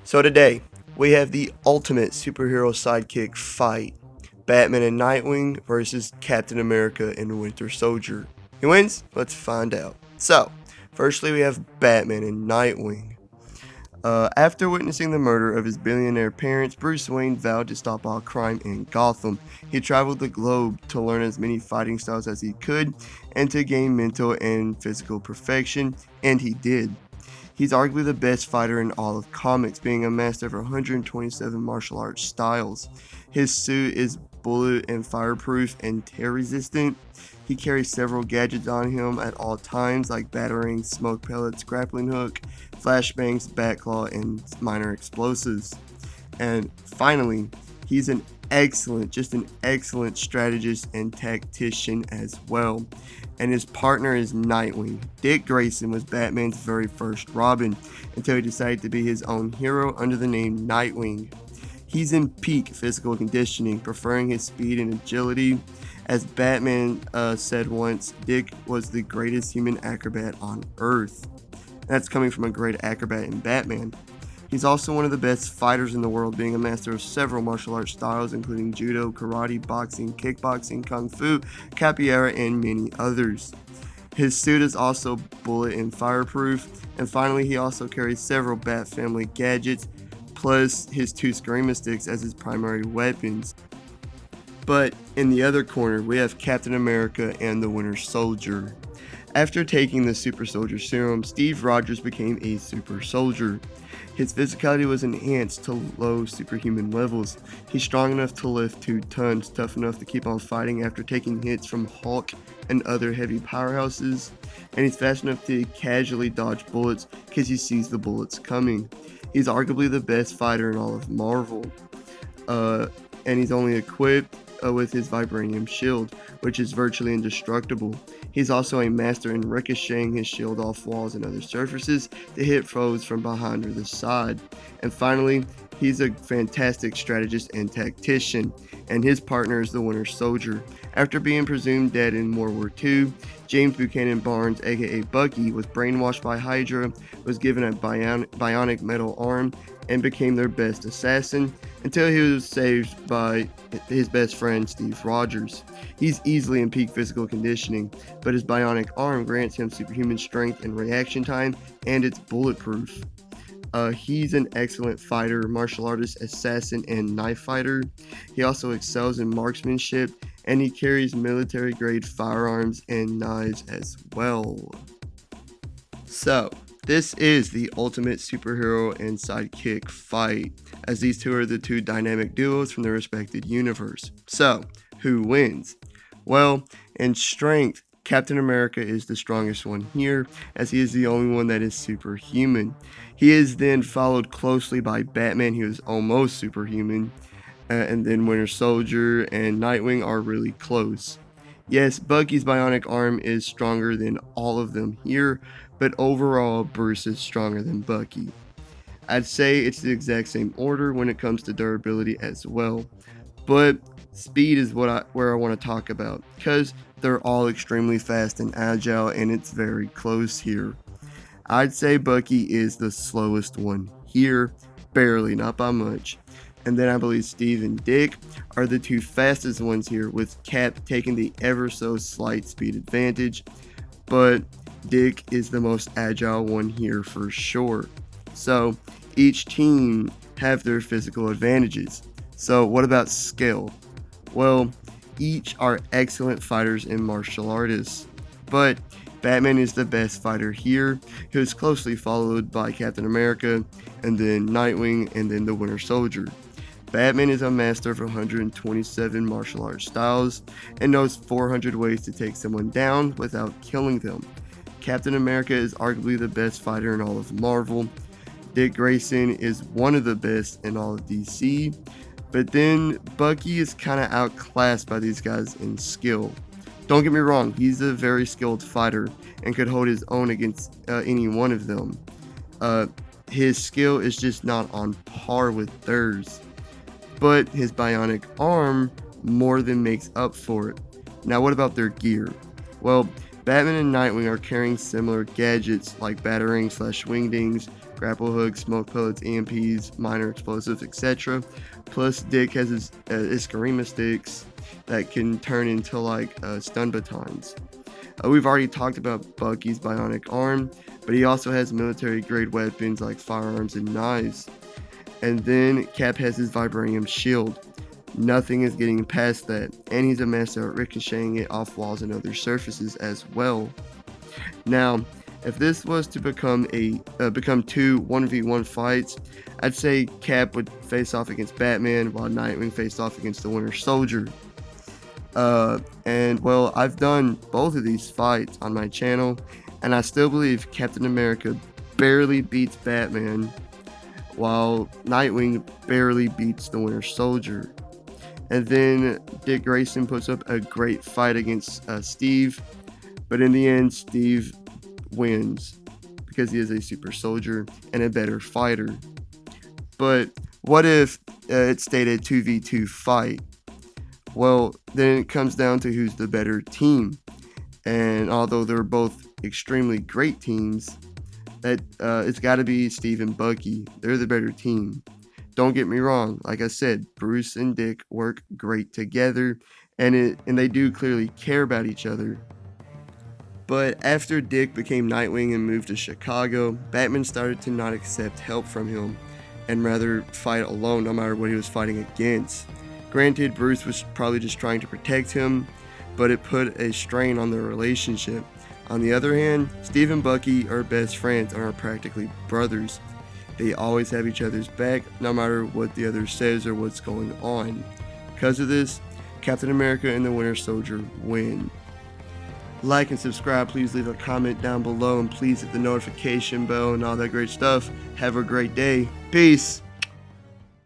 So today, we have the ultimate superhero sidekick fight. Batman and Nightwing versus Captain America and Winter Soldier. Who wins? Let's find out. So, firstly we have Batman and Nightwing. After witnessing the murder of his billionaire parents, Bruce Wayne vowed to stop all crime in Gotham. He traveled the globe to learn as many fighting styles as he could and to gain mental and physical perfection, and he did. He's arguably the best fighter in all of comics, being a master of 127 martial arts styles. His suit is bullet and fireproof and tear resistant. He carries several gadgets on him at all times, like batarangs, smoke pellets, grappling hook, flashbangs, batclaw, and minor explosives. And finally, he's an excellent strategist and tactician as well. And his partner is Nightwing. Dick Grayson was Batman's very first Robin until he decided to be his own hero under the name Nightwing. He's in peak physical conditioning, preferring his speed and agility. As Batman said once, Dick was the greatest human acrobat on Earth. That's coming from a great acrobat in Batman. He's also one of the best fighters in the world, being a master of several martial arts styles, including judo, karate, boxing, kickboxing, kung fu, capoeira, and many others. His suit is also bullet and fireproof, and finally he also carries several Bat family gadgets, plus his two Screamer sticks as his primary weapons. But in the other corner, we have Captain America and the Winter Soldier. After taking the Super Soldier Serum, Steve Rogers became a Super Soldier. His physicality was enhanced to low superhuman levels. He's strong enough to lift 2 tons, tough enough to keep on fighting after taking hits from Hulk and other heavy powerhouses, and he's fast enough to casually dodge bullets because he sees the bullets coming. He's arguably the best fighter in all of Marvel, and he's only equipped with his vibranium shield, which is virtually indestructible. He's also a master in ricocheting his shield off walls and other surfaces to hit foes from behind or the side. And finally, he's a fantastic strategist and tactician, and his partner is the Winter Soldier. After being presumed dead in World War II, James Buchanan Barnes, aka Bucky, was brainwashed by Hydra, was given a bionic metal arm, and became their best assassin until he was saved by his best friend Steve Rogers. He's easily in peak physical conditioning, but his bionic arm grants him superhuman strength and reaction time, and it's bulletproof. He's an excellent fighter, martial artist, assassin, and knife fighter. He also excels in marksmanship, and he carries military grade firearms and knives as well. So, this is the ultimate superhero and sidekick fight, as these two are the two dynamic duos from their respective universe. So, who wins? Well, in strength, Captain America is the strongest one here, as he is the only one that is superhuman. He is then followed closely by Batman, who is almost superhuman, and then Winter Soldier and Nightwing are really close. Yes, Bucky's bionic arm is stronger than all of them here, but overall, Bruce is stronger than Bucky. I'd say it's the exact same order when it comes to durability as well, but speed is where I want to talk about, because they're all extremely fast and agile, and it's very close here. I'd say Bucky is the slowest one here, barely, not by much. And then I believe Steve and Dick are the two fastest ones here, with Cap taking the ever so slight speed advantage, but Dick is the most agile one here for sure. So each team have their physical advantages. So what about skill? Well, each are excellent fighters and martial artists, but Batman is the best fighter here, who is closely followed by Captain America, and then Nightwing, and then the Winter Soldier. Batman is a master of 127 martial arts styles and knows 400 ways to take someone down without killing them. Captain America is arguably the best fighter in all of Marvel. Dick Grayson is one of the best in all of DC, but then Bucky is kind of outclassed by these guys in skill. Don't get me wrong, he's a very skilled fighter and could hold his own against any one of them. His skill is just not on par with theirs, but his bionic arm more than makes up for it. Now what about their gear? Well, Batman and Nightwing are carrying similar gadgets like batarangs/wingdings, grapple hooks, smoke pellets, EMPs, minor explosives, etc. Plus, Dick has his Iskarima sticks that can turn into like stun batons. We've already talked about Bucky's bionic arm, but he also has military grade weapons like firearms and knives. And then Cap has his vibranium shield. Nothing is getting past that, and he's a master at ricocheting it off walls and other surfaces as well. Now, if this was to become two 1v1 fights, I'd say Cap would face off against Batman while Nightwing faced off against the Winter Soldier. And well, I've done both of these fights on my channel, and I still believe Captain America barely beats Batman, while Nightwing barely beats the Winter Soldier. And then Dick Grayson puts up a great fight against Steve, but in the end, Steve wins because he is a super soldier and a better fighter. But what if it stayed a 2v2 fight? Well, then it comes down to who's the better team. And although they're both extremely great teams, that it's got to be Steve and Bucky. They're the better team. Don't get me wrong. Like I said, Bruce and Dick work great together, and they do clearly care about each other. But after Dick became Nightwing and moved to Chicago, Batman started to not accept help from him and rather fight alone no matter what he was fighting against. Granted, Bruce was probably just trying to protect him, but it put a strain on their relationship. On the other hand, Steve and Bucky are best friends and are practically brothers. They always have each other's back, no matter what the other says or what's going on. Because of this, Captain America and the Winter Soldier win. Like and subscribe, please leave a comment down below, and please hit the notification bell and all that great stuff. Have a great day. Peace!